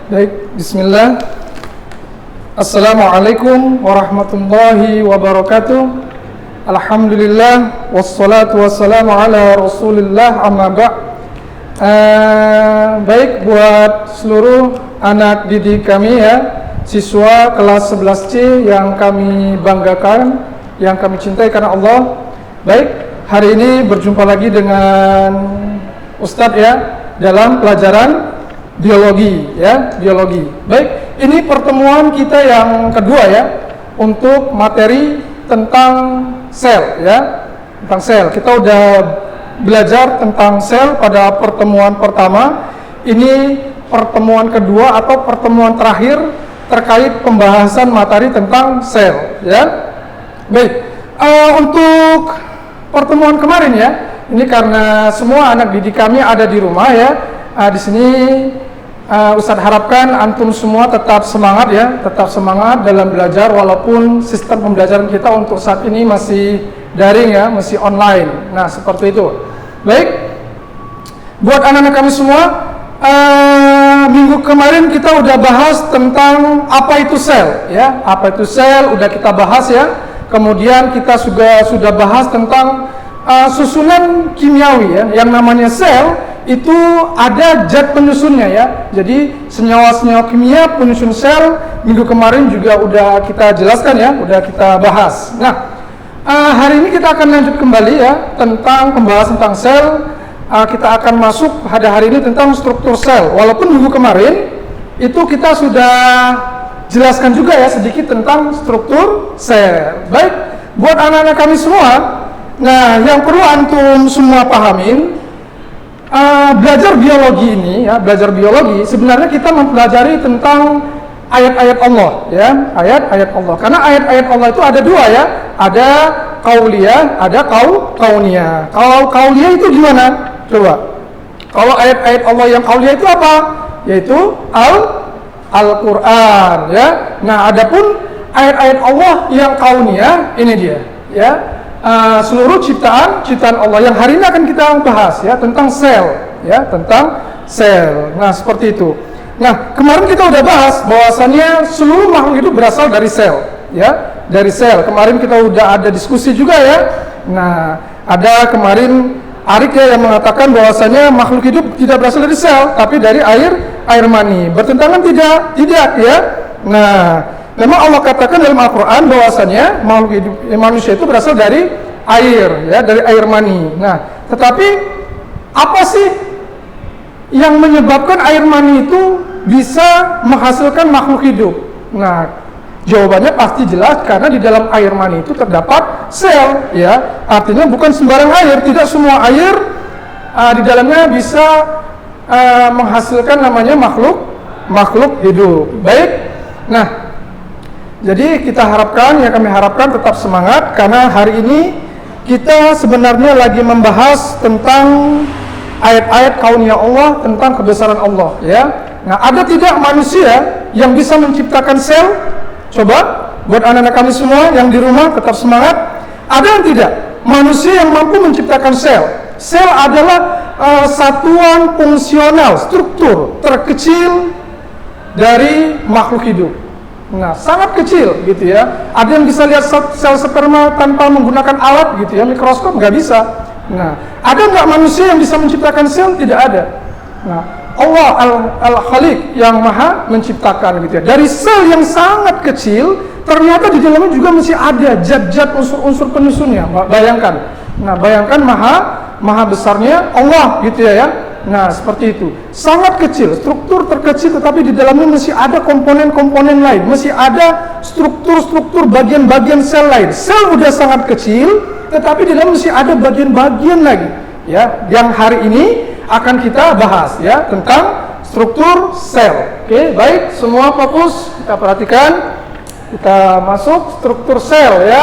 Baik, bismillah. Assalamualaikum warahmatullahi wabarakatuh. Alhamdulillah, wassalatu wassalamu ala rasulillah, amma ba'. Baik, buat seluruh anak didik kami ya, siswa kelas 11C yang kami banggakan, yang kami cintai karena Allah. Baik, hari ini berjumpa lagi dengan Ustadz ya, dalam pelajaran biologi ya, biologi. Baik, ini pertemuan kita yang kedua ya, untuk materi tentang sel ya, tentang sel. Kita udah belajar tentang sel pada pertemuan pertama. Ini pertemuan kedua atau pertemuan terakhir terkait pembahasan materi tentang sel ya. Baik, untuk pertemuan kemarin ya, ini karena semua anak didik kami ada di rumah ya. Di sini Ustadz harapkan antum semua tetap semangat ya, tetap semangat dalam belajar walaupun sistem pembelajaran kita untuk saat ini masih daring ya, masih online. Nah, seperti itu. Baik, buat anak-anak kami semua, minggu kemarin kita udah bahas tentang apa itu sel ya, apa itu sel udah kita bahas ya. Kemudian kita sudah bahas tentang susunan kimiawi ya, yang namanya sel itu ada zat penyusunnya ya. Jadi senyawa-senyawa kimia penyusun sel minggu kemarin juga udah kita jelaskan ya, udah kita bahas. Nah, hari ini kita akan lanjut kembali ya tentang pembahasan tentang sel. Kita akan masuk pada hari ini tentang struktur sel. Walaupun minggu kemarin itu kita sudah jelaskan juga ya sedikit tentang struktur sel. Baik, buat anak-anak kami semua, nah yang perlu antum semua pahamin, belajar biologi ini ya, belajar biologi sebenarnya kita mempelajari tentang ayat-ayat Allah ya, ayat-ayat Allah. Karena ayat-ayat Allah itu ada dua ya, ada qauliyah, ada kauniyah. Kalau qauliyah itu gimana? Coba. Kalau ayat-ayat Allah yang qauliyah itu apa? Yaitu Al-Qur'an ya. Nah, adapun ayat-ayat Allah yang kauniyah ini dia ya. Seluruh ciptaan Allah yang hari ini akan kita bahas ya tentang sel ya, tentang sel. Nah, seperti itu. Nah, kemarin kita udah bahas bahwasannya seluruh makhluk hidup berasal dari sel ya, dari sel. Kemarin kita udah ada diskusi juga ya. Nah, ada kemarin Arik ya yang mengatakan bahwasannya makhluk hidup tidak berasal dari sel tapi dari air mani. Bertentangan tidak ya. Nah, memang Allah katakan dalam Al-Quran bahwasannya makhluk hidup manusia itu berasal dari air ya, dari air mani. Nah, tetapi apa sih yang menyebabkan air mani itu bisa menghasilkan makhluk hidup? Nah, jawabannya pasti jelas karena di dalam air mani itu terdapat sel ya. Artinya bukan sembarang air, tidak semua air di dalamnya bisa menghasilkan namanya makhluk hidup. Baik. Nah, jadi kami harapkan tetap semangat karena hari ini kita sebenarnya lagi membahas tentang ayat-ayat kauniyah Allah, tentang kebesaran Allah ya. Nah, ada tidak manusia yang bisa menciptakan sel? Coba buat anak-anak kami semua yang di rumah tetap semangat. Ada yang tidak? Manusia yang mampu menciptakan sel. Sel adalah satuan fungsional, struktur terkecil dari makhluk hidup. Nah, sangat kecil gitu ya. Ada yang bisa lihat sel sperma tanpa menggunakan alat gitu ya, mikroskop, nggak bisa. Nah, ada nggak manusia yang bisa menciptakan sel? Tidak ada. Nah, Allah Al-Khaliq yang maha menciptakan gitu ya. Dari sel yang sangat kecil, ternyata di dalamnya juga masih ada zat-zat unsur-unsur penyusunnya. Bayangkan. Nah, bayangkan maha besarnya Allah gitu ya. Nah, seperti itu. Sangat kecil, struktur terkecil, tetapi di dalamnya masih ada komponen-komponen lain, masih ada struktur-struktur bagian-bagian sel lain. Sel udah sangat kecil, tetapi di dalam masih ada bagian-bagian lagi. Ya, yang hari ini akan kita bahas ya tentang struktur sel. Oke, baik, semua fokus, kita perhatikan. Kita masuk struktur sel ya.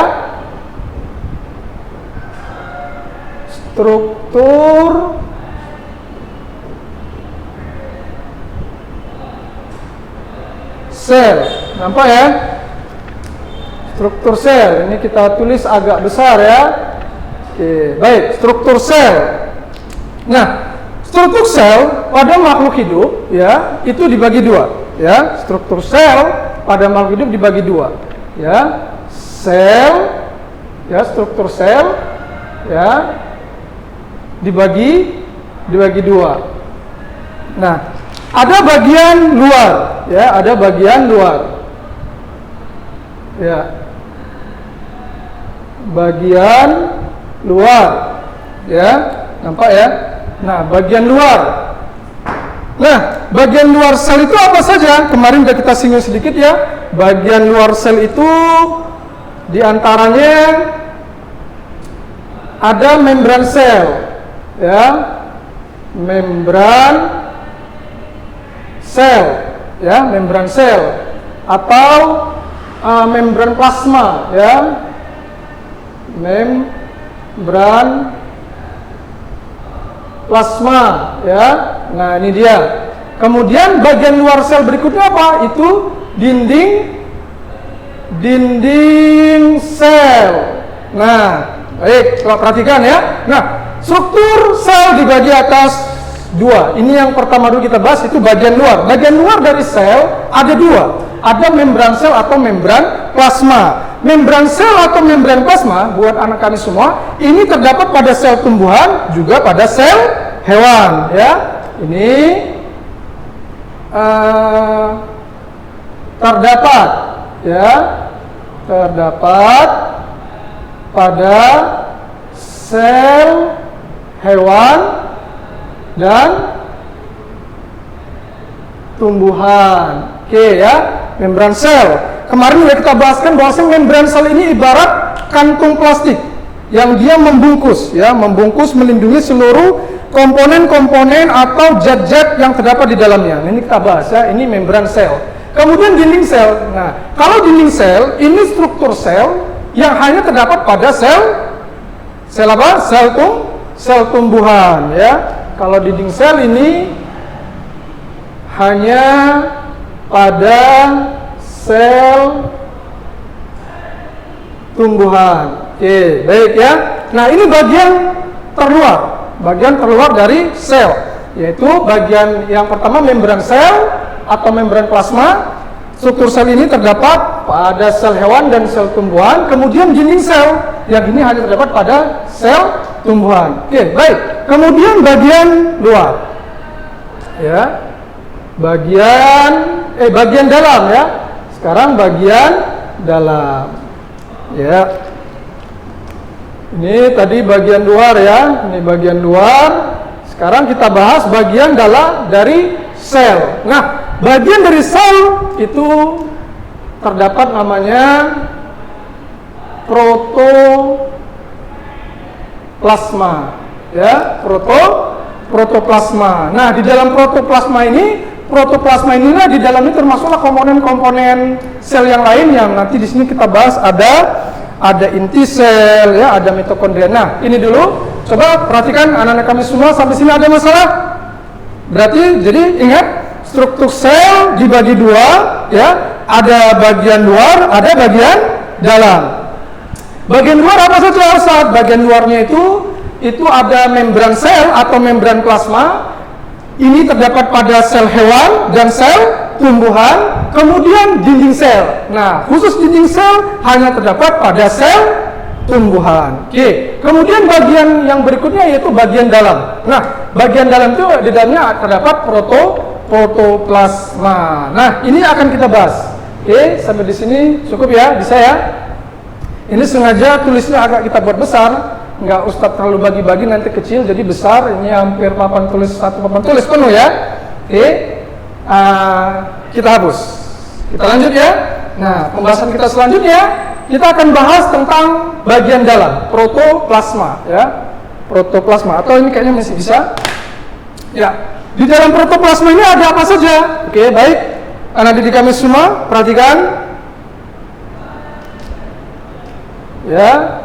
Struktur sel, nampak ya? Struktur sel, ini kita tulis agak besar ya. Oke, baik, struktur sel. Nah, struktur sel pada makhluk hidup ya, itu dibagi dua. ya. Struktur sel pada makhluk hidup dibagi dua, ya. Sel, ya, struktur sel, ya, dibagi dua. Nah, ada bagian luar, ya, ada bagian luar, ya, bagian luar, ya, nampak ya. Nah, bagian luar. Nah, bagian luar sel itu apa saja? Kemarin sudah kita singgung sedikit ya. Bagian luar sel itu diantaranya ada membran sel, ya, membran sel, ya, membran sel atau membran plasma, ya, membran plasma, ya. Nah, ini dia. Kemudian bagian luar sel berikutnya apa? Itu dinding sel. Nah, baik, perhatikan ya. Nah, struktur sel dibagi atas dua. Ini yang pertama dulu kita bahas, itu bagian luar. Bagian luar dari sel ada dua. Ada membran sel atau membran plasma. Membran sel atau membran plasma buat anak kami semua, ini terdapat pada sel tumbuhan juga pada sel hewan, ya. Ini terdapat, ya, terdapat pada sel hewan dan tumbuhan. Oke, ya, membran sel. Kemarin sudah kita bahaskan bahwa membran sel ini ibarat kantung plastik yang dia membungkus, ya, membungkus melindungi seluruh komponen-komponen atau zat-zat yang terdapat di dalamnya. Nah, ini kita bahas ya, ini membran sel. Kemudian dinding sel. Nah, kalau dinding sel ini struktur sel yang hanya terdapat pada sel apa? Sel tumbuhan, ya. Kalau dinding sel ini hanya pada sel tumbuhan. Oke, baik ya. Nah, ini bagian terluar dari sel, yaitu bagian yang pertama membran sel atau membran plasma. Struktur sel ini terdapat pada sel hewan dan sel tumbuhan. Kemudian dinding sel yang ini hanya terdapat pada sel tumbuhan. Oke, baik. Kemudian bagian luar, ya, bagian dalam, ya. Sekarang bagian dalam, ya. Ini tadi bagian luar, ya. Ini bagian luar. Sekarang kita bahas bagian dalam dari sel. Nah, bagian dari sel itu terdapat namanya protoplasma, ya, protoplasma. Nah, di dalam protoplasma inilah di dalamnya termasuklah komponen-komponen sel yang lain yang nanti di sini kita bahas, ada inti sel, ya, ada mitokondria. Nah, ini dulu. Coba perhatikan anak-anak kami semua, sampai sini ada masalah? Berarti jadi ingat, struktur sel dibagi dua, ya. Ada bagian luar, ada bagian dalam. Bagian luar apa saja Ustaz? Bagian luarnya itu ada membran sel atau membran plasma. Ini terdapat pada sel hewan dan sel tumbuhan. Kemudian dinding sel. Nah, khusus dinding sel hanya terdapat pada sel tumbuhan. Oke. Kemudian bagian yang berikutnya yaitu bagian dalam. Nah, bagian dalam itu di dalamnya terdapat protoplasma. Nah, ini akan kita bahas. Oke, sampai di sini cukup ya, bisa ya? Ini sengaja tulisnya agak kita buat besar. Enggak Ustadz terlalu bagi-bagi nanti kecil jadi besar. Ini hampir satu papan tulis penuh ya. Oke, kita hapus. Kita lanjut ya. Nah, pembahasan kita selanjutnya kita akan bahas tentang bagian dalam protoplasma, ya. Protoplasma, atau ini kayaknya masih bisa. Ya, di dalam protoplasma ini ada apa saja? Oke, baik. Anak didik kami semua perhatikan. Ya.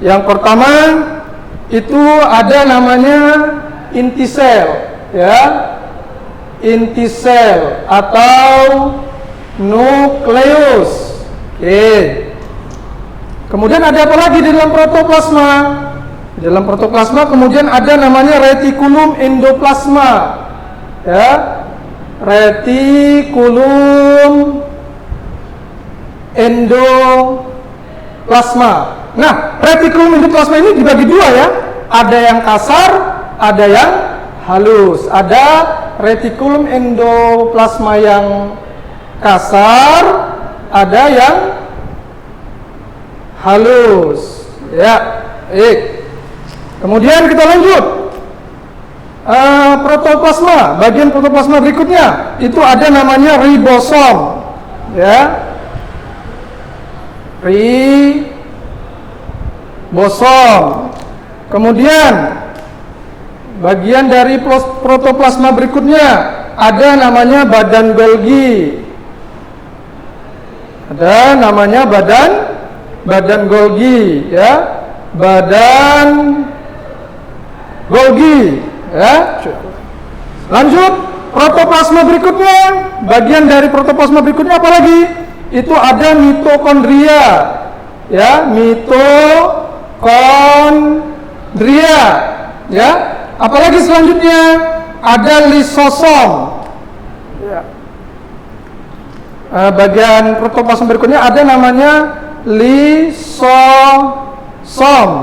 Yang pertama itu ada namanya inti sel, ya, inti sel atau nukleus. Oke. Kemudian ada apa lagi di dalam protoplasma? Di dalam protoplasma kemudian ada namanya retikulum endoplasma, ya, retikulum endoplasma. Nah, retikulum endoplasma ini dibagi dua ya. Ada yang kasar, ada yang halus. Ada retikulum endoplasma yang kasar, ada yang halus. Ya, baik. Kemudian kita lanjut. Protoplasma, bagian protoplasma berikutnya itu ada namanya ribosom. Ya, ribosom. Kemudian bagian dari protoplasma berikutnya ada namanya badan Golgi. Ada namanya badan Golgi, ya. Badan Golgi, ya. Lanjut, protoplasma berikutnya. Bagian dari protoplasma berikutnya apa lagi? Itu ada mitokondria. Ya, mitokondria. Ya. Apalagi selanjutnya ada lisosom. Ya. Bagian protoplasma berikutnya ada namanya lisosom,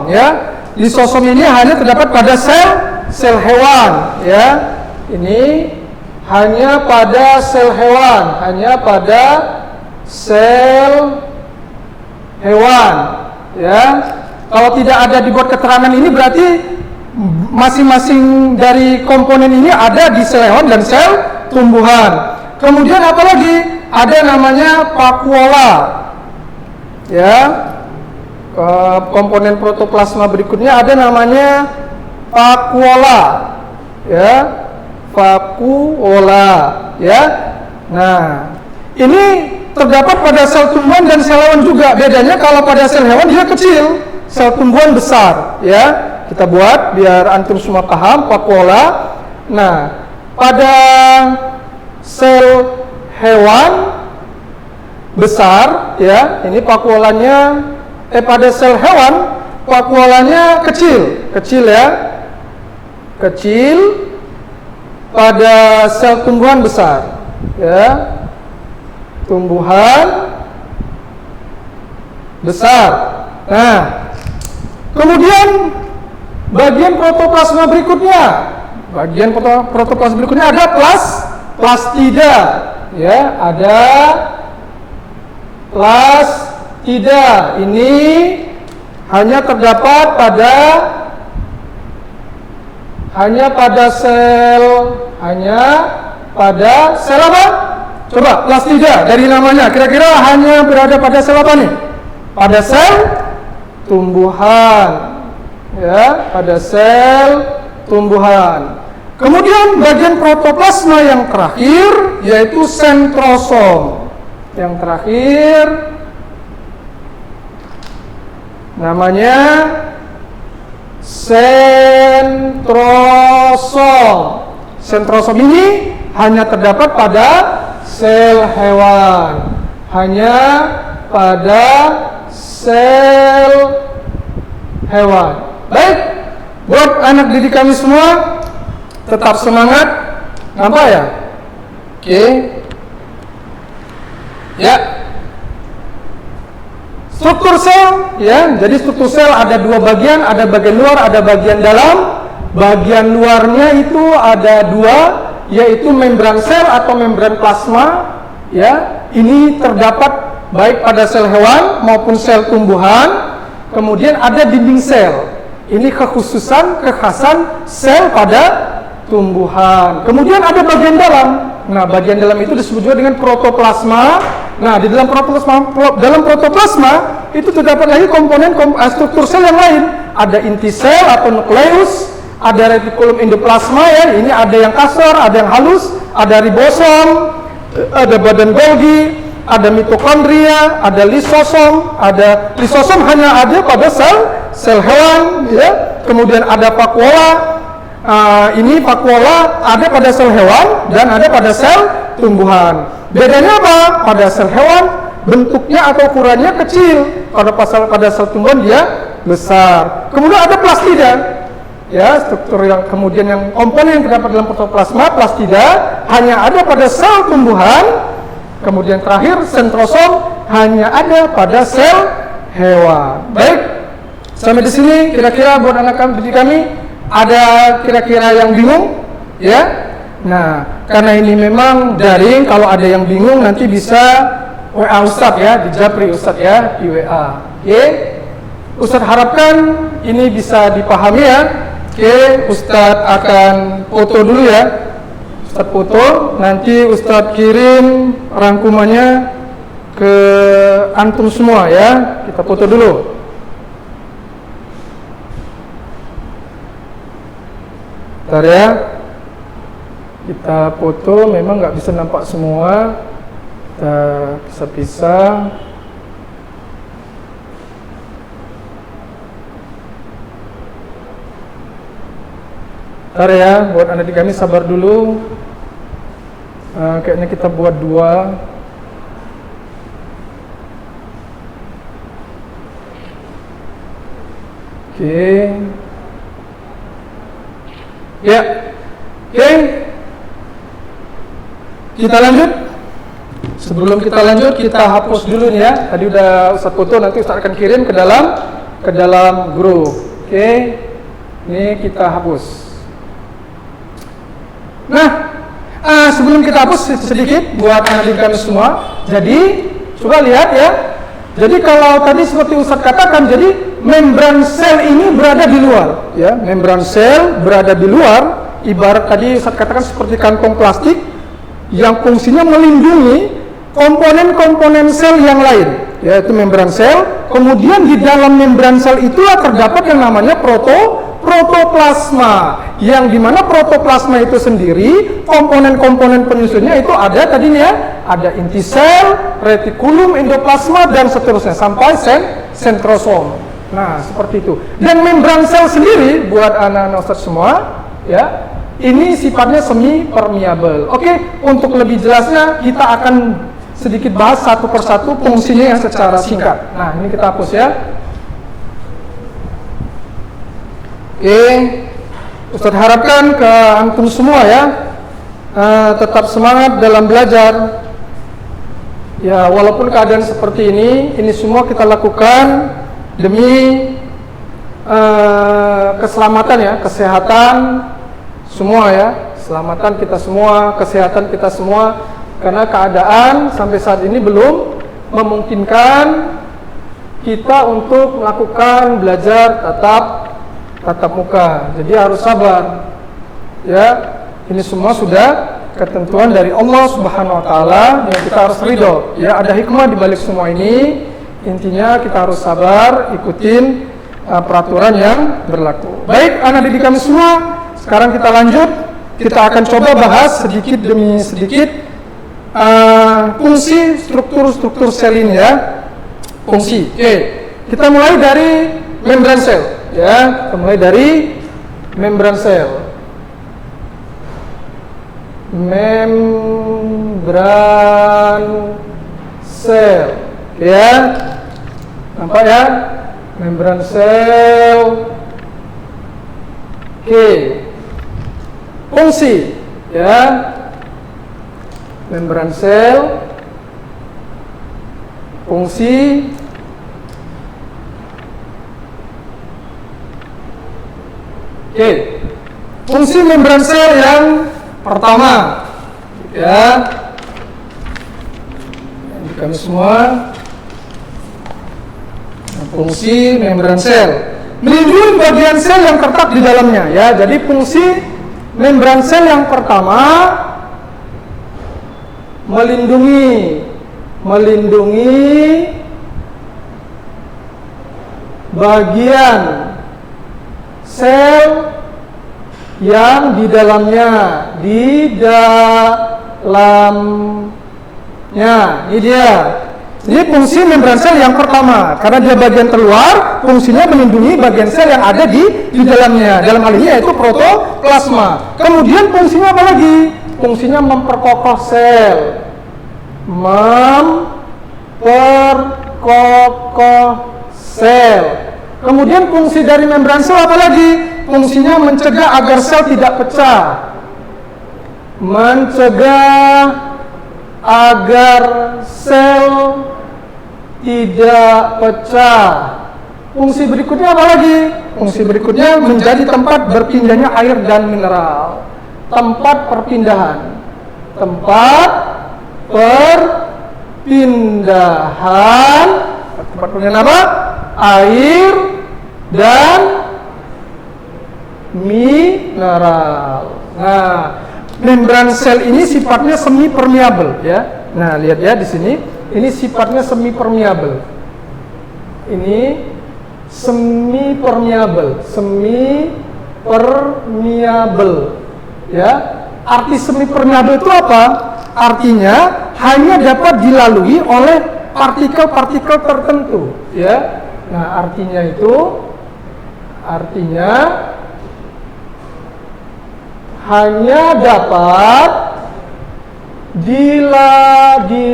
ya. Lisosom ini hanya terdapat pada sel hewan, ya. Ini hanya pada sel hewan, hanya pada sel hewan, ya. Kalau tidak ada dibuat keterangan ini berarti masing-masing dari komponen ini ada di sel hewan dan sel tumbuhan. Kemudian apa lagi? Ada namanya vakuola, ya. Komponen protoplasma berikutnya ada namanya vakuola, ya. Vakuola, ya. Nah, ini terdapat pada sel tumbuhan dan sel hewan juga. Bedanya kalau pada sel hewan dia kecil, sel tumbuhan besar, ya. Kita buat biar antum semua paham vakuola. Nah, pada sel hewan besar, ya, ini vakuolanya pada sel hewan vakuolanya kecil ya, kecil. Pada sel tumbuhan besar, ya, tumbuhan besar. Nah, kemudian bagian protoplasma berikutnya, ada plastida, ya, ada plastida. Ini hanya terdapat pada sel apa? Coba plastida dari namanya, kira-kira hanya berada pada sel apa nih? Pada sel tumbuhan, ya, pada sel tumbuhan. Kemudian bagian protoplasma yang terakhir yaitu sentrosom. Yang terakhir namanya sentrosom. Sentrosom ini hanya terdapat pada sel hewan, hanya pada sel hewan. Baik, buat anak didik kami semua, tetap semangat. Nampak ya? Oke. Ya. Struktur sel, ya. Jadi struktur sel ada dua bagian, ada bagian luar, ada bagian dalam. Bagian luarnya itu ada dua, yaitu membran sel atau membran plasma, ya. Ini terdapat baik pada sel hewan maupun sel tumbuhan. Kemudian ada dinding sel. Ini kekhasan sel pada tumbuhan. Kemudian ada bagian dalam. Nah, bagian dalam itu disebut juga dengan protoplasma. Nah, di dalam protoplasma itu terdapat lagi komponen struktur sel yang lain. Ada inti sel atau nukleus, ada retikulum endoplasma, ya. Ini ada yang kasar, ada yang halus, ada ribosom, ada badan Golgi, ada mitokondria, ada lisosom. Ada lisosom hanya ada pada sel hewan, ya. Kemudian ada vakuola. Ini vakuola ada pada sel hewan dan ada pada sel tumbuhan. Bedanya apa? Pada sel hewan bentuknya atau ukurannya kecil, pada sel tumbuhan dia besar. Kemudian ada plastida. ya, struktur yang kemudian yang komponen yang terdapat dalam protoplasma, plastida hanya ada pada sel tumbuhan, kemudian terakhir sentrosom hanya ada pada sel hewan. Baik, sampai di sini kira-kira buat anak didik kami ada kira-kira yang bingung, ya? Nah, karena ini memang daring, kalau ada yang bingung nanti bisa WA Ustadz ya, di Japri Ustadz ya, di WA. Oke, Ustadz harapkan ini bisa dipahami ya. Oke, Ustadz akan foto dulu ya. Ustadz foto, nanti Ustadz kirim rangkumannya ke antum semua ya. Kita foto dulu. Bentar ya. Kita foto, memang nggak bisa nampak semua. Kita pisah-pisah. Bentar ya, buat anak didik kami sabar dulu. Kayaknya kita buat 2. Oke. Ya. Oke. Kita lanjut. Sebelum kita lanjut, kita hapus dulu nih ya. Tadi udah Ustadz foto, nanti Ustadz akan kirim ke dalam grup. Oke. Ini kita hapus. Nah, sebelum kita hapus sedikit buat anak didik kami semua. Jadi, coba lihat ya. Jadi kalau tadi seperti Ustadz katakan, jadi membran sel ini berada di luar, ya. Membran sel berada di luar, ibarat tadi Ustadz katakan seperti kantong plastik yang fungsinya melindungi komponen-komponen sel yang lain, yaitu membran sel. Kemudian di dalam membran sel itulah terdapat yang namanya protoplasma, yang dimana protoplasma itu sendiri komponen-komponen penyusunnya itu ada tadinya, ada inti sel, retikulum, endoplasma dan seterusnya sampai sentrosom. Nah, seperti itu. Dan membran sel sendiri buat anak-anak Ustadz semua, ya, ini sifatnya semi permeable. Oke, untuk lebih jelasnya kita akan sedikit bahas satu persatu fungsinya yang secara singkat. Nah, ini kita hapus ya. Oke, Ustadz harapkan ke antum semua ya, tetap semangat dalam belajar. Ya, walaupun keadaan seperti ini semua kita lakukan demi keselamatan ya, kesehatan semua ya, keselamatan kita semua, kesehatan kita semua. Karena keadaan sampai saat ini belum memungkinkan kita untuk melakukan belajar tatap muka. Jadi harus sabar. Ya, ini semua sudah ketentuan dari Allah Subhanahu wa taala yang kita harus ridho. Ya, ada hikmah di balik semua ini. Intinya kita harus sabar, ikutin peraturan yang berlaku. Baik, anak didik kami semua, sekarang kita lanjut. Kita akan coba bahas sedikit demi sedikit fungsi struktur sel ini ya. Fungsi. Oke, kita mulai dari membran sel. Ya, kita mulai dari membran sel. Membran sel, ya, nampak ya, membran sel. Oke, fungsi, ya, membran sel, fungsi. Oke, fungsi membran sel yang pertama, ya, kami semua, fungsi membran sel melindungi bagian sel yang terletak di dalamnya, ya. Jadi fungsi membran sel yang pertama melindungi bagian sel yang di dalamnya, ini dia. Ini fungsi membran sel yang pertama, karena dia bagian terluar, fungsinya melindungi bagian sel yang ada di dalamnya. Dalam hal ini yaitu protoplasma. Kemudian fungsinya apa lagi? Fungsinya memperkokoh sel. Memperkokoh sel. Kemudian fungsi dari membran sel apa lagi? fungsinya mencegah agar sel tidak pecah. Mencegah agar sel tidak pecah. Fungsi berikutnya apa lagi? Fungsi berikutnya menjadi tempat berpindahnya air dan mineral. Tempat perpindahan. Tempat perpindahan. Tempat perpindahan apa? Air dan mineral. Nah, membran sel ini sifatnya semi permeable ya. Nah, lihat ya di sini, ini sifatnya semi permeable. Ini semi permeable ya. Arti semi permeable itu apa? Artinya hanya dapat dilalui oleh partikel-partikel tertentu ya. Nah, artinya hanya dapat dilalui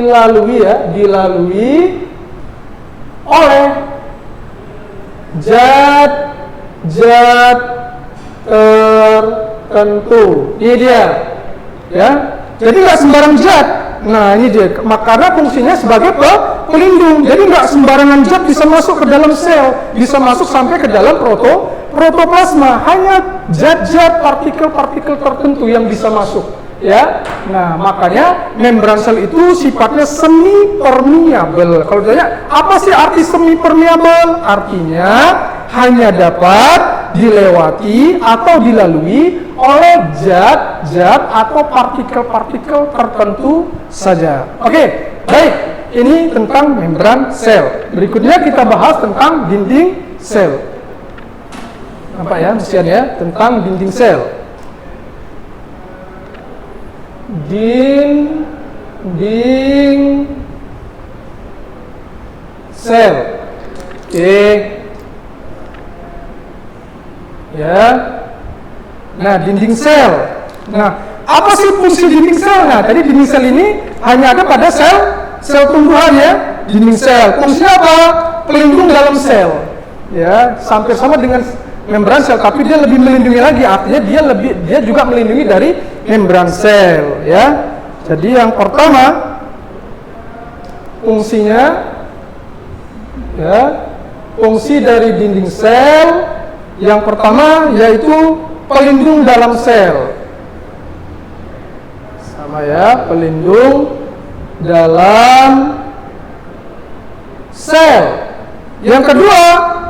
oleh zat tertentu. Ini dia, ya. Jadi nggak sembarang zat. Nah, ini dia. Karena fungsinya sebagai pelindung. Jadi nggak sembarangan zat bisa masuk ke dalam sel, bisa masuk sampai ke dalam protoplasma. Hanya zat-zat partikel-partikel tertentu yang bisa masuk. Ya, nah makanya membran sel itu sifatnya semi permeable. Kalau ditanya apa sih arti semi permeable? Artinya hanya dapat dilewati atau dilalui oleh zat-zat atau partikel-partikel tertentu saja. Oke, baik. Ini tentang membran sel. Berikutnya kita bahas tentang dinding sel. Apa ya, mestian ya, tentang dinding sel. Dinding sel. Oke. Ya. Nah, dinding sel. Nah, apa sih fungsi dinding sel? Nah, tadi dinding sel ini hanya ada pada sel tumbuhan ya. Dinding sel. Fungsinya apa? Pelindung dalam sel. Ya, hampir sama dengan membran sel, tapi dia lebih melindungi lagi. Artinya dia juga melindungi dari membran sel, ya. Jadi yang pertama fungsinya, ya, fungsi dari dinding sel yang pertama yaitu pelindung dalam sel. Sama ya, pelindung dalam sel. Yang kedua,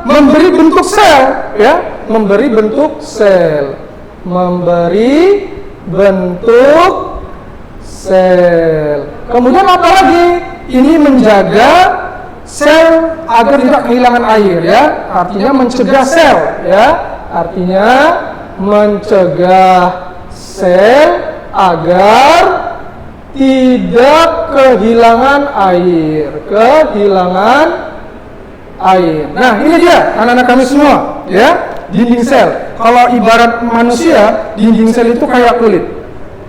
memberi bentuk sel, ya, memberi bentuk sel, memberi bentuk sel. Kemudian apa lagi? Ini menjaga sel agar tidak kehilangan air, ya. Artinya mencegah sel, ya. Artinya mencegah sel agar tidak kehilangan air, Nah, ini dia anak-anak kami semua, ya, dinding sel. Kalau ibarat manusia, dinding sel itu kayak kulit,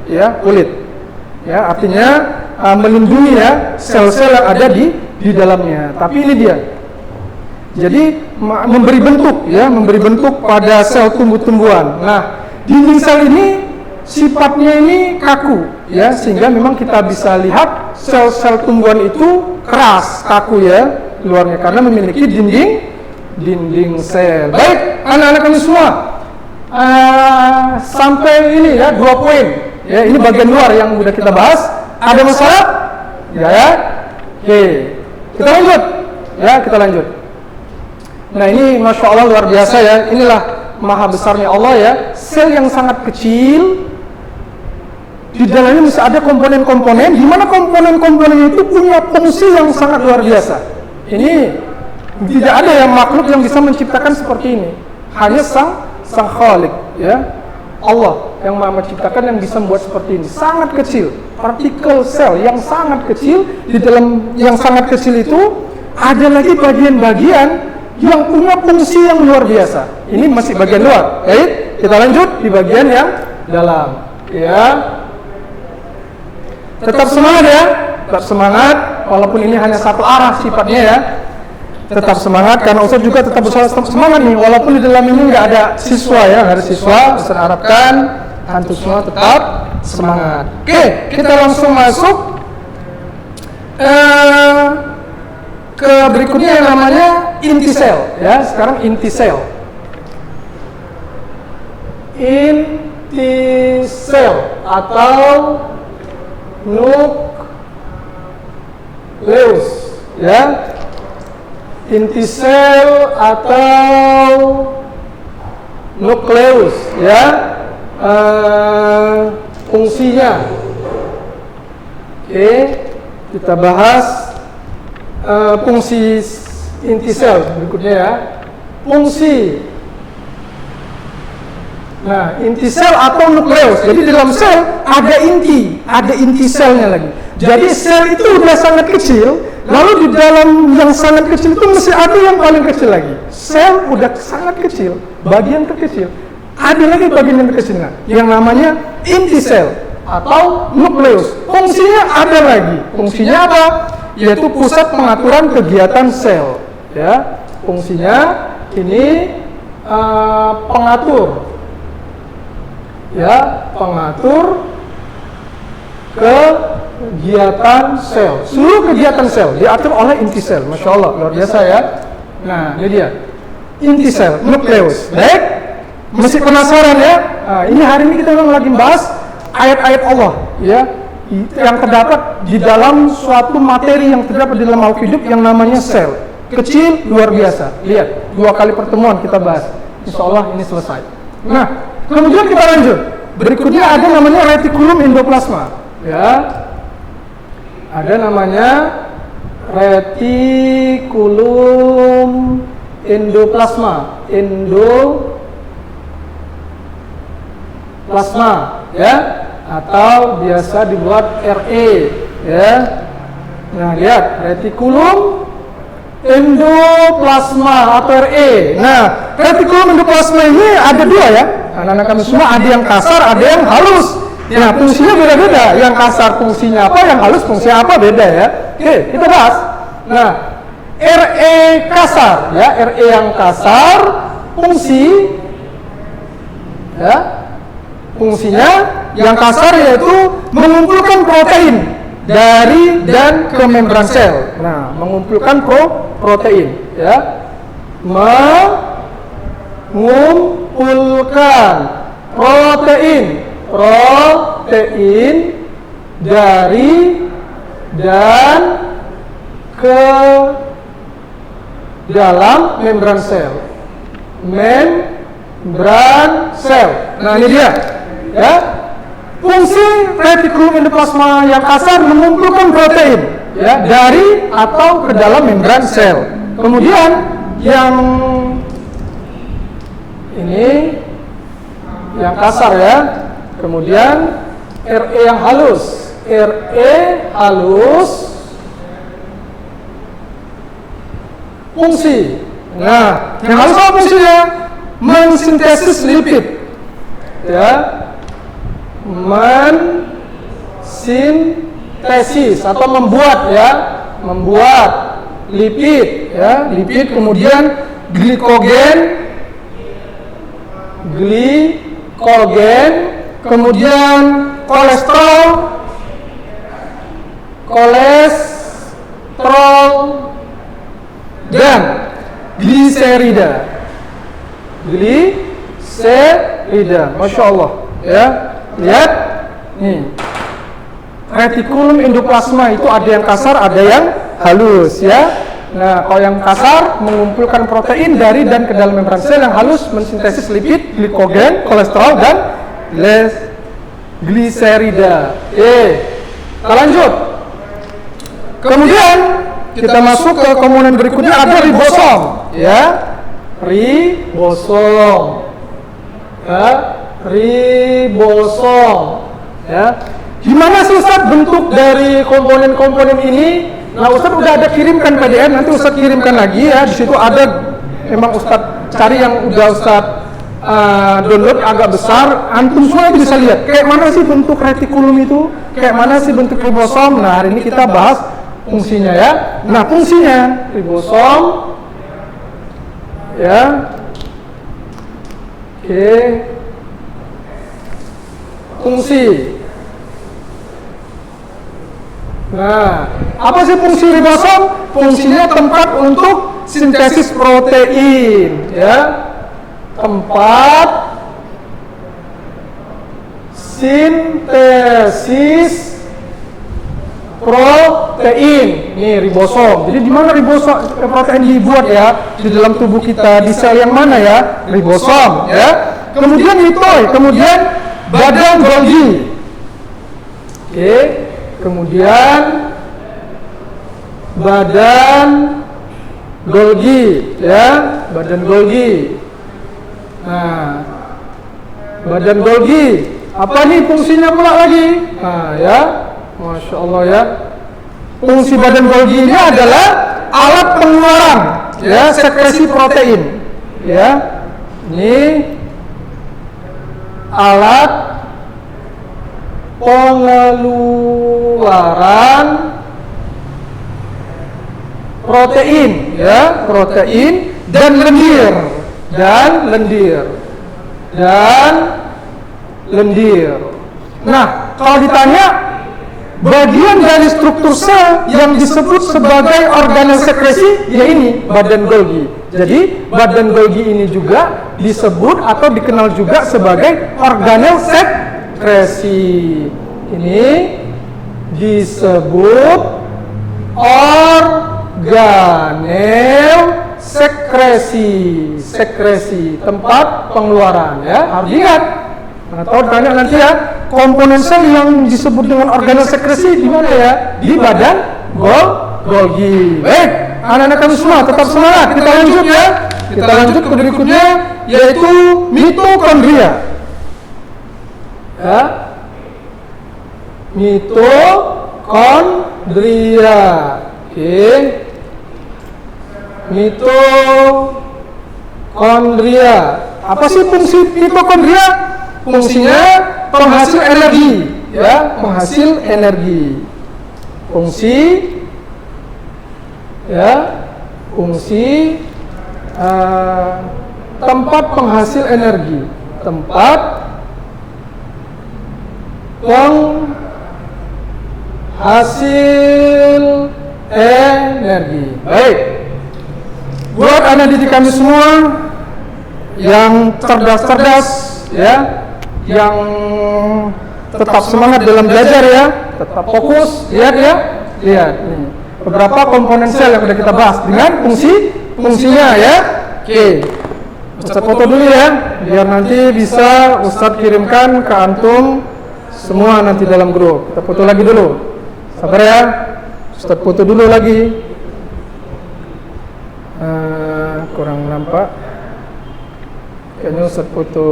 ya, kulit, ya, artinya melindungi ya sel-sel yang ada di dalamnya. Tapi ini dia, jadi memberi bentuk, ya, memberi bentuk pada sel tumbuh-tumbuhan. Nah, dinding sel ini sifatnya ini kaku, ya, sehingga memang kita bisa lihat sel-sel tumbuhan itu keras, kaku ya. Luarnya karena memiliki dinding sel. Baik, anak-anak kami semua, sampai ini ya 2 poin. Ya, ini bagian luar yang udah kita bahas. Ada masalah? Ya. Oke, kita lanjut. Ya, kita lanjut. Nah, ini masya Allah luar biasa ya. Inilah maha besarnya Allah ya. Sel yang sangat kecil. Di dalamnya masih ada komponen-komponen. Di mana komponen-komponen itu punya fungsi yang sangat luar biasa. Ini tidak ada yang makhluk yang bisa menciptakan seperti ini. Hanya sang Khalik, ya. Allah yang Maha menciptakan yang bisa membuat seperti ini. Sangat kecil, partikel sel yang sangat kecil. Di dalam yang sangat kecil itu ada lagi bagian-bagian yang punya fungsi yang luar biasa. Ini masih bagian luar. Baik, kita lanjut di bagian yang dalam, ya. Tetap semangat ya. Tetap semangat, walaupun ini hanya satu arah sifatnya ya. tetap semangat, karena Ustaz juga tetap semangat nih, walaupun di dalam ini nggak ada siswa ya, nggak ada siswa. Ustaz harapkan antum semua tetap semangat. Oke, kita langsung masuk ke berikutnya yang namanya inti sel ya. Sekarang inti sel. Inti sel atau nukleus ya. Inti sel atau nukleus ya. Fungsinya. Oke, kita bahas fungsi inti sel berikutnya ya. Fungsi. Nah, inti sel atau nukleus. Jadi di dalam sel ada inti selnya lagi. Jadi sel itu udah sangat kecil, lalu di dalam yang sangat kecil itu masih ada yang paling kecil lagi. Sel udah sangat kecil, bagian terkecil. Ada lagi bagian yang terkecil, yang namanya inti sel atau nukleus. Fungsinya ada lagi. Fungsinya apa? Yaitu pusat pengaturan kegiatan sel. Ya, fungsinya ini pengatur. Ya, pengatur kegiatan sel. Seluruh kegiatan sel diatur oleh inti sel. Masya Allah, luar biasa ya. Nah, ini dia inti sel, nukleus. Baik. Masih penasaran ya? Nah, ini hari ini kita memang lagi bahas ayat-ayat Allah ya, yang terdapat di dalam suatu materi yang terdapat di dalam makhluk hidup yang namanya sel. Kecil, luar biasa. Lihat, 2 kali pertemuan kita bahas. Insya Allah ini selesai. Nah, kemudian kita lanjut. Berikutnya ada namanya retikulum endoplasma ya. Ada namanya retikulum endoplasma. Plasma ya, atau biasa dibuat RE ya. Nah, lihat retikulum endoplasma atau RE. Nah, retikulum endoplasma ini ada 2 ya. Anak-anak kami semua, ada yang kasar, ada yang halus. Nah, fungsinya beda-beda. Yang kasar fungsinya apa, yang halus fungsinya apa, beda ya. Oke, kita bahas. Nah, RE kasar ya, RE yang kasar fungsi ya. Fungsinya yang kasar yaitu mengumpulkan protein dari dan ke membran sel. Nah, mengumpulkan protein ya. Mengumpulkan protein dari dan ke dalam membran sel. Membran sel. Nah, ini dia. Ya, fungsi retikulum endoplasma yang kasar mengumpulkan protein ya dari atau ke dalam membran sel. Kemudian yang ini yang kasar ya. Kemudian RE yang halus. RE halus fungsi. Nah, yang halus apa fungsinya? Mensintesis lipid. Ya. Mensintesis atau membuat ya, membuat lipid ya, lipid, kemudian glikogen, kemudian kolesterol dan gliserida. Masya Allah ya. Lihat nih, retikulum endoplasma itu ada yang kasar, ada yang halus ya. Nah, kalau yang kasar mengumpulkan protein dari dan ke dalam membran sel, yang halus mensintesis lipid, glikogen, kolesterol dan gliserida. Kita lanjut. Kemudian kita masuk ke komponen berikutnya, ada ribosom ya. Ribosom ya. Gimana sih Ustaz bentuk dari komponen-komponen ini? Nah, Ustaz udah ada kirimkan PDF, nanti Ustaz kirimkan lagi ya. Di situ ada, memang Ustaz cari yang udah Ustaz download agak besar. Antum semua bisa lihat kayak mana sih bentuk retikulum itu, kayak mana sih bentuk ribosom. Nah, hari ini kita bahas fungsinya ya. Nah, fungsinya ribosom ya. Oke. Fungsi. Nah, apa sih fungsi ribosom? Fungsinya tempat untuk sintesis protein, ya. Tempat sintesis protein. Ini ribosom. Jadi di mana ribosom protein dibuat ya? Di dalam tubuh kita, di sel yang mana ya? Ribosom, ya. Kemudian mitoi, kemudian badan Golgi. Oke. Kemudian badan Golgi, ya, badan Golgi. Nah, badan Golgi, apa nih fungsinya pula lagi? Nah, ya, masya Allah ya. Fungsi badan Golgi ini adalah alat pengeluaran, ya, sekresi protein, ya. Ini alat pengeluaran protein, ya, protein dan lendir, Nah, kalau ditanya bagian dari struktur sel yang disebut sebagai organel sekresi, ya ini badan Golgi. Jadi badan Golgi ini juga disebut atau dikenal juga sebagai organel sekresi. Ini disebut organel sekresi, tempat pengeluaran, ya. Harus ingat. Nah, tahu tanya nanti ya, komponen sel yang disebut dengan organel sekresi di mana ya? Di badan Golgi. Baik, anak-anak kami semua tetap semangat. Kita lanjut ya. Kita lanjut ke berikutnya, yaitu mitokondria. Ya. Mitokondria. Oke. Mitokondria. Apa sih fungsi mitokondria? Fungsinya penghasil energi, ya, penghasil energi. Fungsi, ya, fungsi tempat penghasil energi, tempat penghasil energi. Baik, buat anak didik kami semua yang cerdas-cerdas, ya, yang tetap semangat dalam belajar ya, tetap fokus, lihat ya, lihat nih beberapa komponen sel yang sudah kita bahas dengan fungsinya ya. Oke, Ustadz foto dulu ya, biar nanti bisa Ustadz kirimkan ke antum semua nanti dalam grup. Kita foto lagi dulu, sabar ya, Ustadz foto dulu lagi. Kurang nampak. Kayaknya Ustadz foto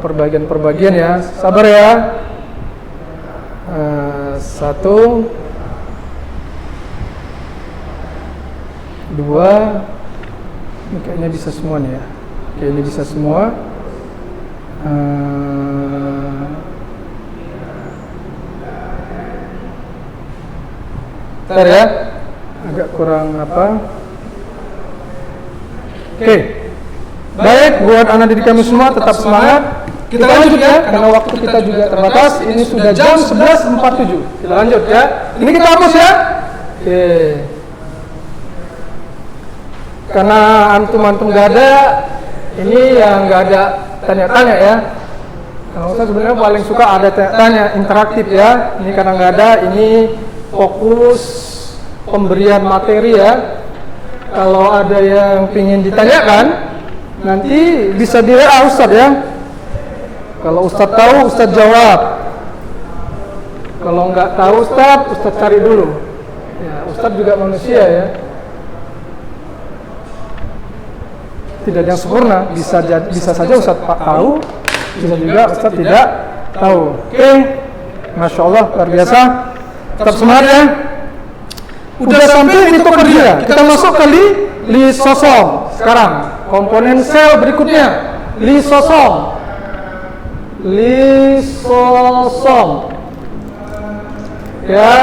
perbagian ya, sabar ya. 1, 2, ini kayaknya bisa semua nih ya. Kayaknya bisa semua. Bentar ya, agak kurang apa. Oke. Baik, buat anak didik kami semua tetap semangat. Kita lanjut ya, karena waktu kita juga terbatas. Ini sudah jam 11.47. Kita lanjut ya. Ini kita hapus ya. Oke. Karena antum-antum gak ada, ini yang gak ada tanya-tanya ya. Nah, saya sebenarnya paling suka ada tanya-tanya interaktif ya. Ini karena gak ada, ini fokus pemberian materi ya. Kalau ada yang ingin ditanyakan, nanti bisa di WA Ustadz ya. Kalau Ustadz tahu, Ustadz jawab. Kalau nggak tahu Ustadz cari dulu. Ya, Ustadz juga manusia ya. Tidak ada yang sempurna. Bisa saja Ustadz tahu, bisa juga Ustadz tidak tahu. Oke, Masya Allah, luar biasa. Tetap semangat ya. Udah sampai mitokondria, kita masuk ke lisosom. Sekarang komponen sel berikutnya, lisosom. Ya,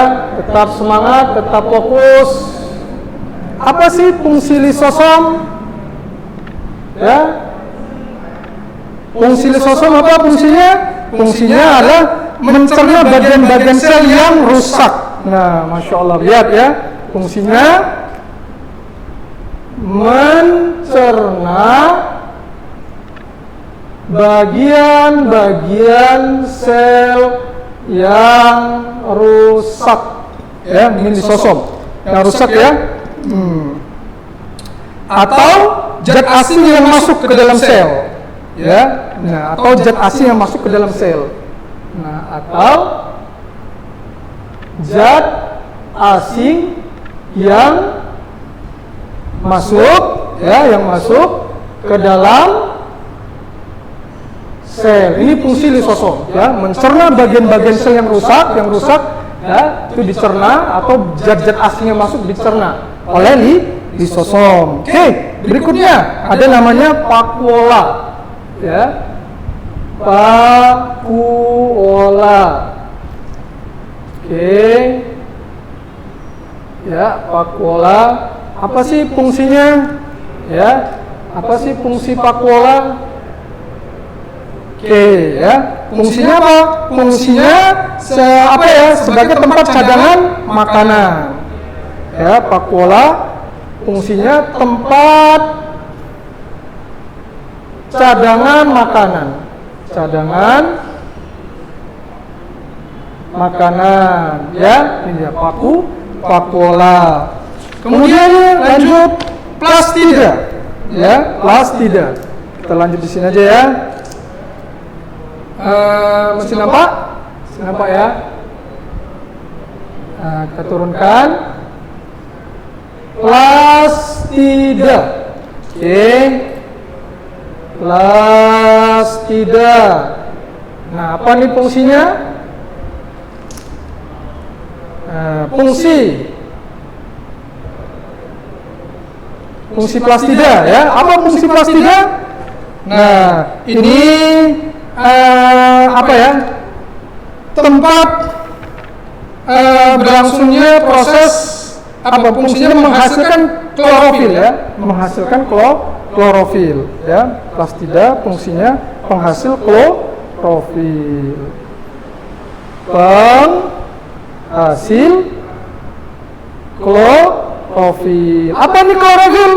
tetap semangat, tetap fokus. Apa sih fungsi lisosom? Ya. Fungsi lisosom apa fungsinya? Fungsinya adalah mencerna bagian-bagian sel yang rusak. Nah, Masya Allah, lihat ya, fungsinya mencerna bagian-bagian sel yang rusak. Ya, ini lisosom yang rusak ya. Atau zat asing yang masuk ke dalam sel. Ya, nah, atau zat asing yang masuk ke dalam sel. Nah, atau zat asing yang masuk, ya, yang masuk ke dalam sel. Ini fungsi lisosom, ya, mencerna bagian-bagian sel yang rusak, ya, itu dicerna, atau zat-zat asing yang masuk dicerna oleh lisosom. Oke, berikutnya ada namanya vakuola, ya, vakuola. Oke, ya, vakuola. Apa sih fungsinya? Ya, apa sih fungsi vakuola? Oke, ya, fungsinya apa? Fungsinya sebagai tempat cadangan makanan. Ya, vakuola fungsinya tempat cadangan makanan. Ya, ini dia vakuola. Kemudian lanjut plastida. Ya, plastida. Kita lanjut di sini aja ya. Masih nampak? Masih nampak ya? Nah, kita turunkan. Plastida. Oke. Plastida. Nah, apa nih fungsinya? Fungsi plastida ya. Apa fungsi plastida? Nah, ini apa ya? Tempat berlangsungnya proses apa? Fungsinya menghasilkan klorofil ya, menghasilkan klorofil ya. Plastida fungsinya penghasil klorofil. Penghasil klorofil. Apa nih klorofil?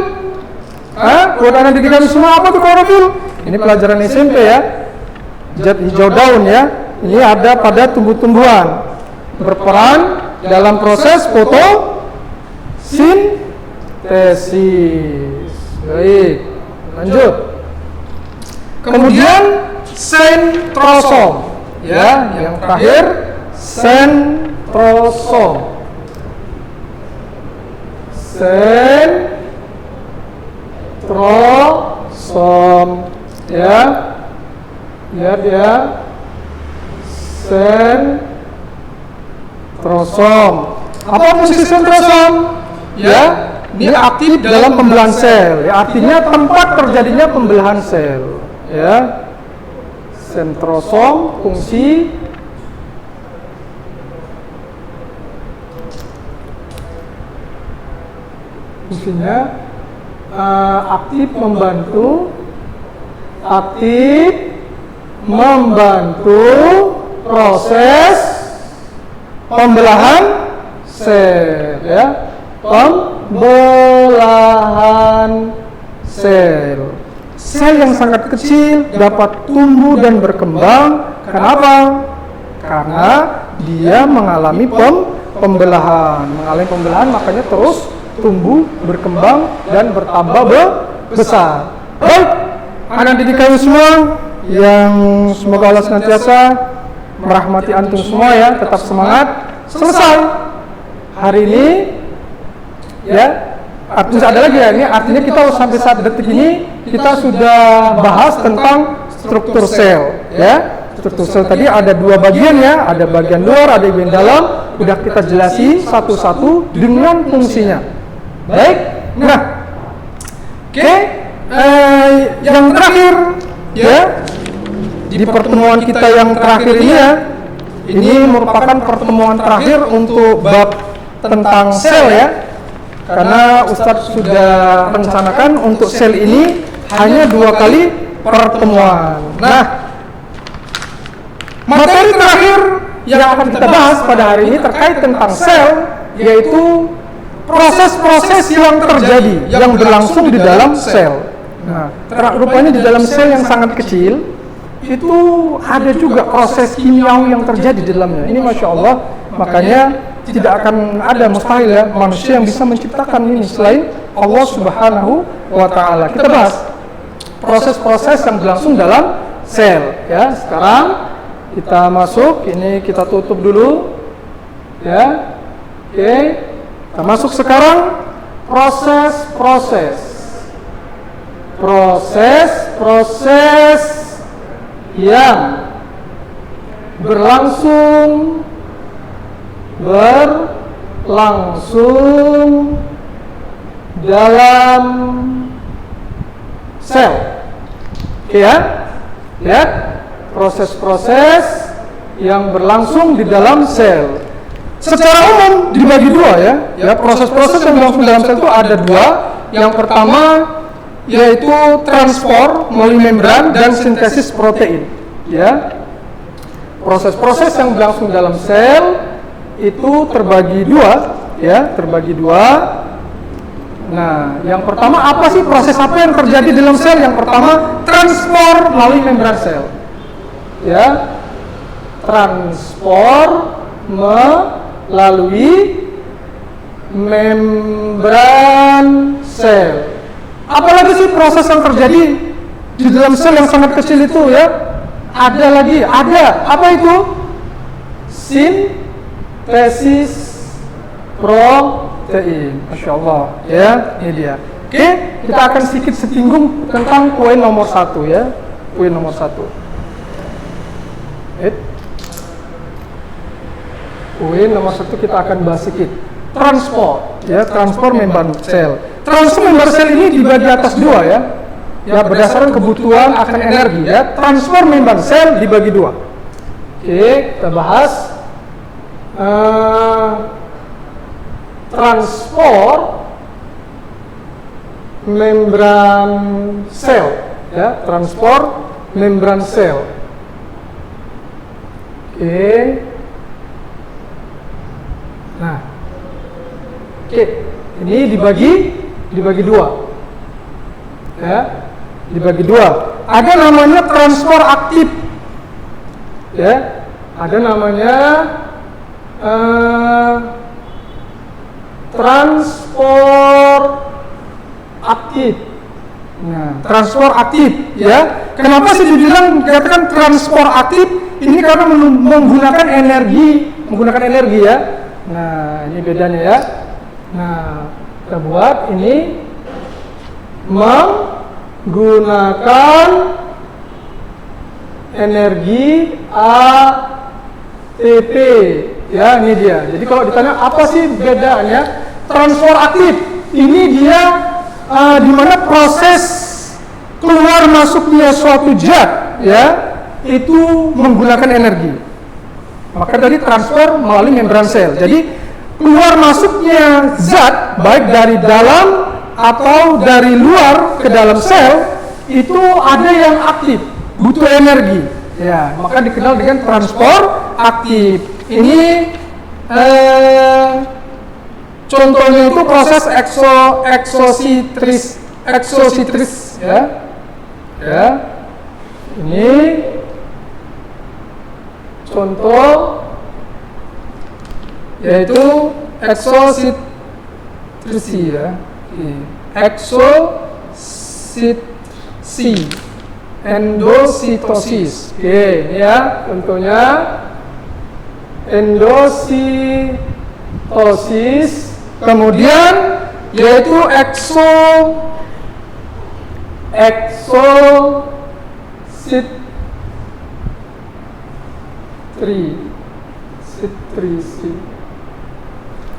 Buat anak didik kami semua, apa tuh klorofil? Ini pelajaran SMP ya. Zat hijau daun ya. Ini ada pada tumbuh-tumbuhan, berperan dalam proses fotosintesis. Baik, lanjut. Kemudian sentrosom ya, yang terakhir sentrosom. Sentrosom ya. Lihat ya, sentrosom. Apa fungsi sentrosom? Ya, dia aktif dalam pembelahan sel. Ya, artinya tempat terjadinya pembelahan sel. Ya, sentrosom fungsinya aktif membantu proses pembelahan sel ya, pembelahan sel. Sel yang sangat kecil dapat tumbuh dan berkembang. Kenapa? Karena dia mengalami pembelahan, makanya terus tumbuh, berkembang dan bertambah besar. Baik, anak didik kami semua, yang semoga Allah senantiasa merahmati antum semua ya, tetap semangat. Selesai hari ini ya. Artinya ada lagi ya, ini artinya kita sampai saat detik ini kita sudah bahas tentang struktur sel ya. Struktur sel tadi ada dua bagian ya, ada bagian luar, ada bagian dalam. Udah kita jelasi satu-satu dengan fungsinya. Baik, nah, oke, yang terakhir ya, di pertemuan kita yang terakhir ini ya, ini merupakan pertemuan terakhir untuk bab tentang sel ya, karena Ustadz sudah rencanakan untuk sel ini hanya 2 kali pertemuan. Nah, materi terakhir yang akan kita bahas pada hari ini terkait tentang sel, yaitu proses-proses yang terjadi, yang berlangsung di dalam sel. Nah, rupanya di dalam sel yang sangat kecil, itu ada juga proses kimiawi yang terjadi di dalamnya. Ini Masya Allah, makanya tidak akan ada mustahil ya manusia yang bisa menciptakan ini selain Allah Subhanahu wa Ta'ala. Kita bahas proses-proses yang berlangsung dalam sel ya. Sekarang kita masuk, ini kita tutup dulu ya. Oke, kita masuk sekarang proses-proses yang berlangsung dalam sel. Oke ya, lihat proses-proses yang berlangsung di dalam sel. Secara umum dibagi 2 ya. Proses-proses yang berlangsung dalam sel itu ada 2. Yang pertama yaitu transport melalui membran dan sintesis protein. Ya, proses-proses yang berlangsung dalam sel itu terbagi 2 ya, terbagi 2. Nah, yang pertama apa sih proses apa yang terjadi dalam sel? Yang pertama transport melalui membran sel. Ya, transport melalui membran sel. Apalagi sih proses yang terjadi di dalam sel yang sangat kecil itu ya? Ada apa itu? Sintesis protein. Masya Allah ya, ini dia. Oke, kita akan sedikit singgung tentang poin nomor 1 ya. Poin nomor 1. Poin nomor 1 kita akan bahas sedikit. Transport ya, transport membran sel. Transport membran sel ini dibagi atas 2 ya. Ya, berdasarkan kebutuhan akan energi ya. Transport membran sel dibagi 2. Oke, kita bahas transport membran sel ya, transport membran sel. Oke. Nah, oke, ini dibagi 2 ya, dibagi 2. Ada namanya transport aktif ya, ada namanya transport aktif. Nah, transport aktif ya. Kenapa sih dibilang dikatakan transport aktif? Ini karena menggunakan energi ya. Nah, ini bedanya ya. Nah, kita buat ini menggunakan energi ATP ya, ini dia. Jadi kalau ditanya apa sih bedanya transport aktif, ini dia di mana proses keluar masuknya suatu zat ya itu menggunakan energi. Maka tadi transfer melalui membran sel. Jadi keluar masuknya zat baik dari dalam atau dari luar ke dalam sel itu ada yang aktif, butuh energi. Ya, maka dikenal dengan transport aktif. Ini contohnya itu proses eksositris ya. Ya. Ini contoh yaitu eksositrisi ya. Eksositsi, endositosis. Oke, ya, contohnya endositosis. Kemudian yaitu eksositrisi.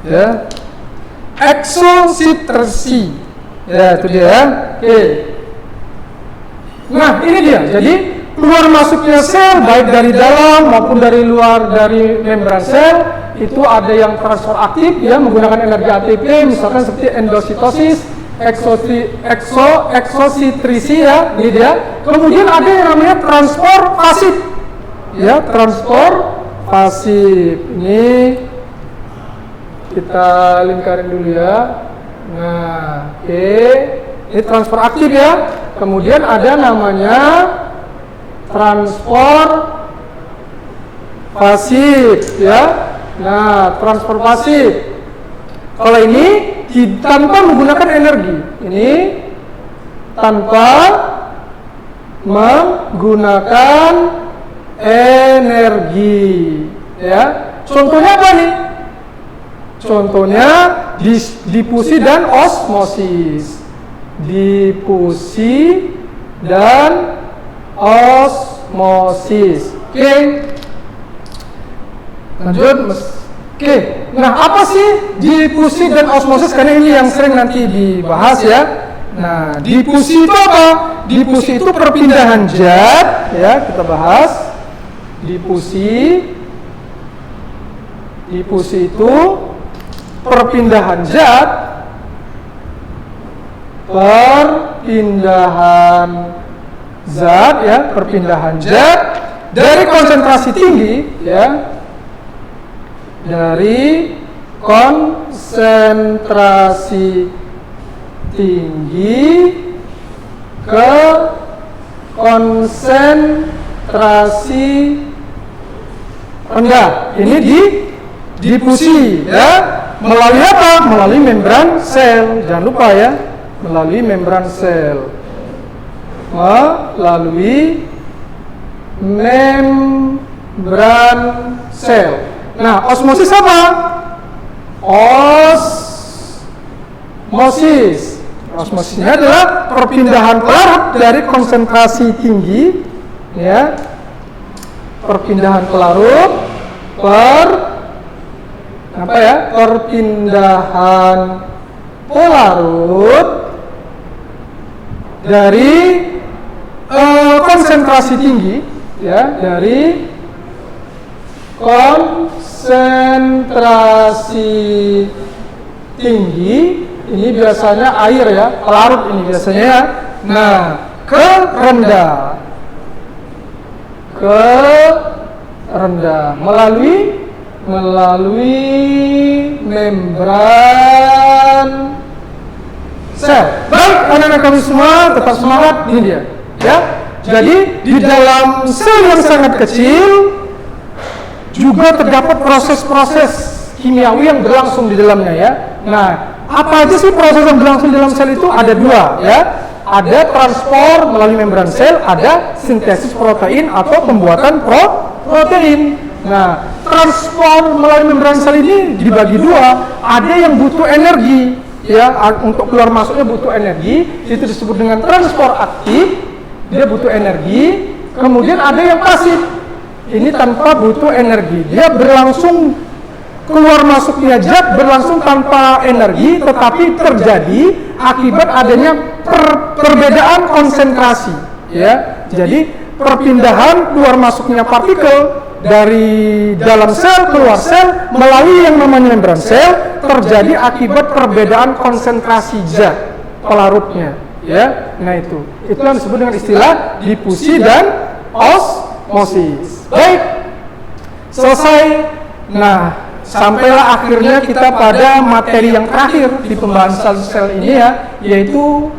Ya, eksositrisi. Ya, itu dia. Oke. Nah, ini dia. Jadi keluar masuknya sel baik dari dalam maupun dari luar dari membran sel itu ada yang transfer aktif ya menggunakan energi ATP, misalkan seperti endositosis. eksositrisi ya, ini dia. Kemudian ada yang namanya transport pasif. Ya, transport pasif. Ini kita lingkarin dulu ya. Nah, oke. Ini transfer aktif ya. Kemudian ada namanya transfer pasif ya. Nah, transfer pasif. Kalau ini tanpa menggunakan energi. Ini tanpa menggunakan energi ya. Contohnya apa nih? Contohnya difusi dan osmosis. Difusi dan osmosis. Oke. Lanjut. Oke. Nah, apa sih difusi dan osmosis? Karena ini yang sering nanti dibahas ya. Nah, difusi itu apa? Difusi itu perpindahan zat ya, kita bahas. Difusi itu perpindahan zat dari konsentrasi tinggi ya, dari konsentrasi tinggi ke konsentrasi rendah. Ini difusi ya, melalui apa? Melalui membran sel. Jangan lupa ya, melalui membran sel. Melalui membran sel. Nah, osmosis apa? Osmosisnya adalah perpindahan pelarut dari konsentrasi tinggi ya. Perpindahan pelarut perpindahan pelarut dari konsentrasi tinggi ya, dari konsentrasi tinggi, ini biasanya air ya, pelarut ini biasanya ya. Nah, ke rendah melalui membran sel. Baik, anak-anak kami semua tetap semangat, ini dia ya. Jadi di dalam sel yang sangat kecil juga terdapat proses-proses kimiawi yang berlangsung di dalamnya ya. Nah, apa aja sih proses yang berlangsung di dalam sel itu? Ada dua ya. Ada transport melalui membran sel, ada sintesis protein atau pembuatan protein. Nah, transport melalui membran sel ini dibagi dua. Ada yang butuh energi ya, untuk keluar masuknya butuh energi, itu disebut dengan transport aktif, dia butuh energi. Kemudian ada yang pasif, ini tanpa butuh energi, dia berlangsung keluar masuknya zat berlangsung tanpa energi, tetapi terjadi akibat adanya perbedaan konsentrasi ya. Jadi perpindahan keluar masuknya partikel dari dalam sel keluar sel melalui yang namanya membran sel terjadi akibat perbedaan konsentrasi zat pelarutnya ya. Nah, itu yang disebut dengan istilah difusi dan osmosis. Baik, selesai. Nah, sampailah akhirnya kita pada materi yang terakhir di pembahasan sel ini ya, yaitu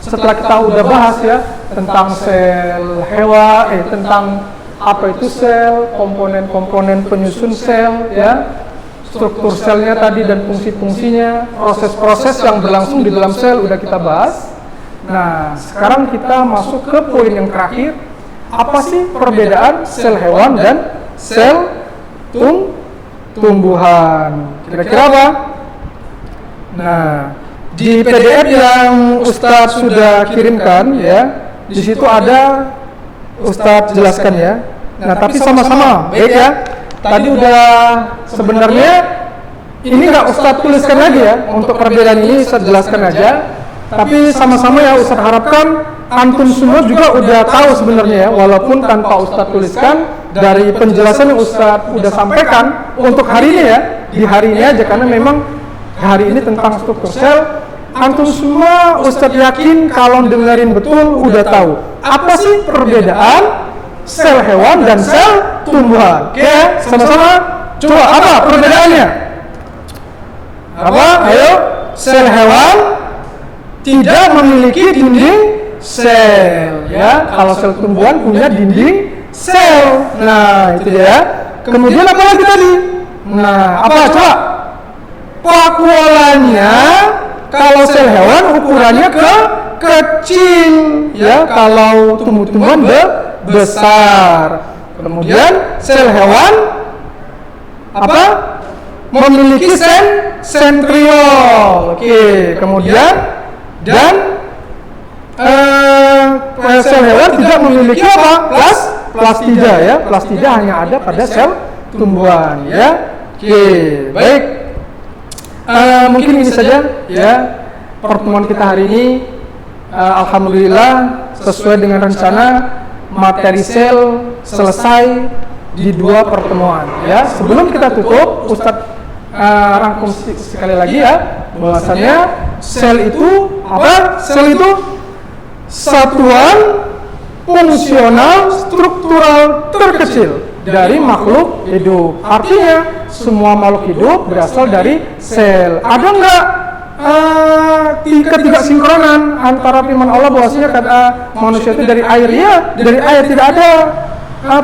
setelah kita udah bahas ya tentang sel hewan, tentang apa itu sel, komponen-komponen penyusun sel ya, struktur selnya tadi dan fungsi-fungsinya, proses-proses yang berlangsung di dalam sel udah kita bahas. Nah, sekarang kita masuk ke poin yang terakhir. Apa sih perbedaan sel hewan dan sel tumbuhan? Kira-kira apa? Nah, di PDF yang Ustadz sudah kirimkan ya, di situ ada Ustadz jelaskan ya. Nah, tapi sama-sama baik ya. Tadi udah sebenarnya ini nggak Ustadz tuliskan lagi ya, untuk perbedaan ini Ustadz jelaskan aja. Tapi sama-sama ya Ustadz harapkan antum semua juga udah tahu sebenarnya ya, walaupun tanpa Ustadz tuliskan, dari penjelasan yang Ustadz udah sampaikan untuk hari ini ya, di hari ini aja, karena memang hari ini tentang struktur sel antum semua Ustadz yakin kalau dengerin betul udah tahu apa sih perbedaan sel hewan dan sel tumbuhan. Oke, sama-sama coba apa perbedaannya? Apa? Ayo, sel hewan tidak memiliki dinding sel, ya. Kalau sel tumbuhan punya dinding sel. Nah, itu dia. Kemudian apa lagi tadi? Nah, apa coba? Vakuolanya kalau sel hewan ukurannya kecil, ya. Kalau tumbuh-tumbuhan besar. Kemudian sel hewan apa? Memiliki sentriol. Oke, kemudian dan sel hewan tidak memiliki apa? Plastida, ya. Plastida hanya ada pada sel tumbuhan, ya. Oke, baik. Mungkin ini saja, ya, pertemuan kita hari ini. Alhamdulillah sesuai dengan rencana materi sel selesai di 2 pertemuan, ya. Sebelum kita tutup, Ustadz rangkum sekali lagi, ya, bahwasannya sel itu apa? Sel itu satuan fungsional struktural terkecil dari makhluk hidup. Artinya semua makhluk hidup berasal dari sel. Ada nggak ketidaksinkronan antara firman Allah bahwasanya manusia itu dari air? Ya, dari air, tidak ada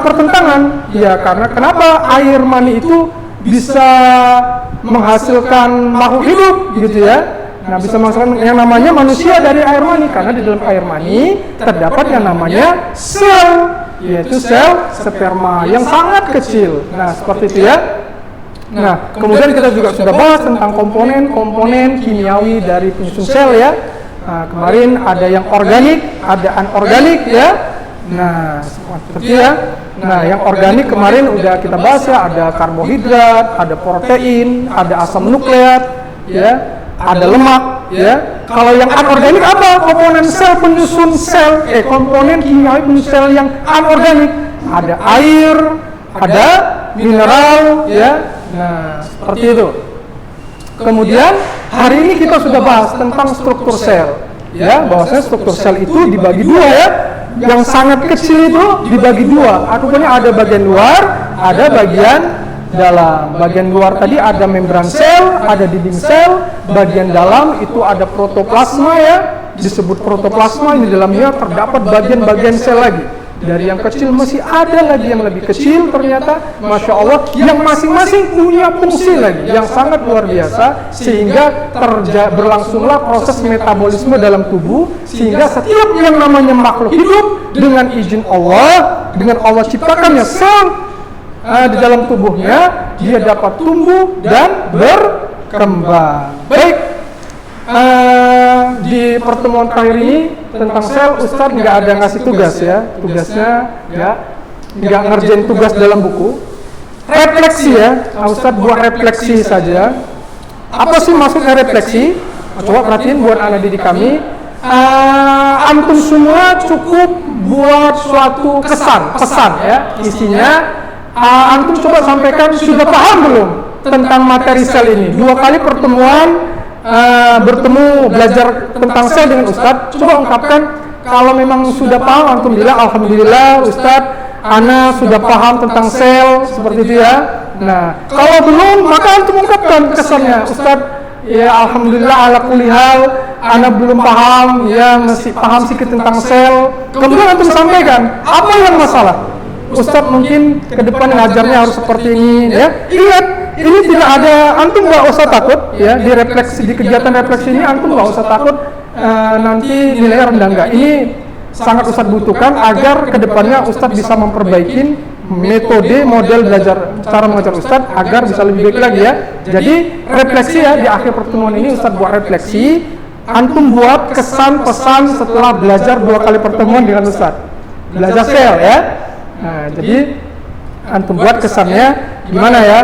pertentangan. Ya, karena kenapa air mani itu bisa menghasilkan makhluk hidup, gitu ya. Nah, bisa menghasilkan yang namanya manusia dari air mani, karena di dalam air mani terdapat yang namanya sel, yaitu sel sperma yang sangat kecil. Nah, seperti itu, ya. Nah, kemudian kita juga sudah bahas tentang komponen kimiawi dari penyusun sel, ya. Nah, kemarin ada yang organik, ada anorganik, ya. Nah, seperti, ya. Nah, yang organik kemarin udah kita bahas, ya. Ada karbohidrat, ada protein, ada asam nukleat, ya. Ada lemak, ya. Kalau yang anorganik apa? Komponen sel penyusun sel, komponen kimiawi penyusun sel yang anorganik. Ada air, ada mineral, ya. Nah, seperti itu. Kemudian hari ini kita sudah bahas tentang struktur sel, ya, bahwasanya struktur sel itu dibagi 2, ya. Yang sangat kecil itu dibagi 2. Artinya ada bagian luar, ada bagian dalam. Bagian luar tadi ada membran sel, ada dinding sel. Bagian dalam itu ada protoplasma, ya, disebut protoplasma. Ini dalamnya terdapat bagian-bagian sel lagi. Dari yang kecil masih ada lagi yang lebih kecil, ternyata Masya Allah, yang masing-masing punya fungsi lagi yang sangat luar biasa, sehingga berlangsunglah proses metabolisme dalam tubuh, sehingga setiap yang namanya makhluk hidup dengan izin Allah, dengan Allah ciptakannya sel di dalam tubuhnya, dia dapat tumbuh dan berkembang. Baik. Di pertemuan terakhir ini tentang sel, Ustadz nggak ada ngasih tugas, ya. Tugasnya, ya, nggak ngerjain tugas dalam buku. Refleksi, ya. Ustadz buat refleksi saja. Apa sih maksudnya refleksi? Coba perhatiin buat anak didik kami. Antum semua cukup buat suatu pesan, ya. Isinya, antum coba sampaikan sudah paham belum tentang materi sel ini. 2 kali pertemuan bertemu belajar tentang sel dengan Ustadz, coba ungkapkan kalau memang sudah paham, antum bilang alhamdulillah Ustadz, ana sudah paham tentang sel, seperti itu, ya. Nah, kalau belum, maka antum ungkapkan kesannya, Ustadz, ya alhamdulillah ala kulli hal, ana belum paham, ya masih paham sedikit tentang sel. Kemudian antum sampaikan apa yang masalah. Ustadz mungkin ke depan ngajarnya harus seperti ini, ya. Ingat, ini tidak ada, antum nggak usah takut, ya, di refleksi, di kegiatan refleksi ini antum nggak usah takut nanti nilainya rendah, enggak. Ini sangat Ustadz butuhkan agar ke depannya Ustadz bisa memperbaiki metode, model belajar, cara mengajar Ustadz agar bisa lebih baik lagi, ya. Jadi refleksi, ya, di akhir pertemuan ini Ustadz buat refleksi, antum buat kesan pesan setelah belajar 2 kali pertemuan dengan Ustadz, belajar sel, ya. Nah, jadi antum buat kesannya gimana, ya.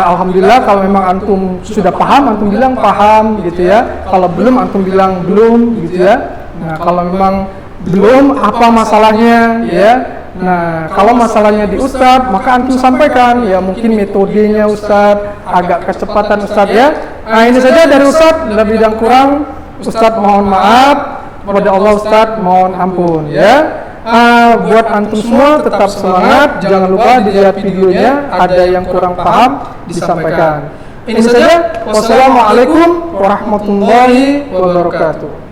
Alhamdulillah kalau memang antum sudah paham, antum bilang paham, gitu, ya. Kalau belum, antum bilang belum, gitu, ya. Nah, kalau memang belum, apa masalahnya, ya. Nah, kalau masalahnya di Ustadz, maka antum sampaikan, ya, mungkin metodenya Ustadz, agak kecepatan Ustadz, ya. Nah, ini saja dari Ustadz, lebih dan kurang Ustadz mohon maaf, kepada Allah Ustadz mohon ampun ya. Buat antum semua tetap semangat, jangan lupa dilihat videonya, ada yang kurang paham disampaikan. Ini saja, wassalamualaikum warahmatullahi wabarakatuh.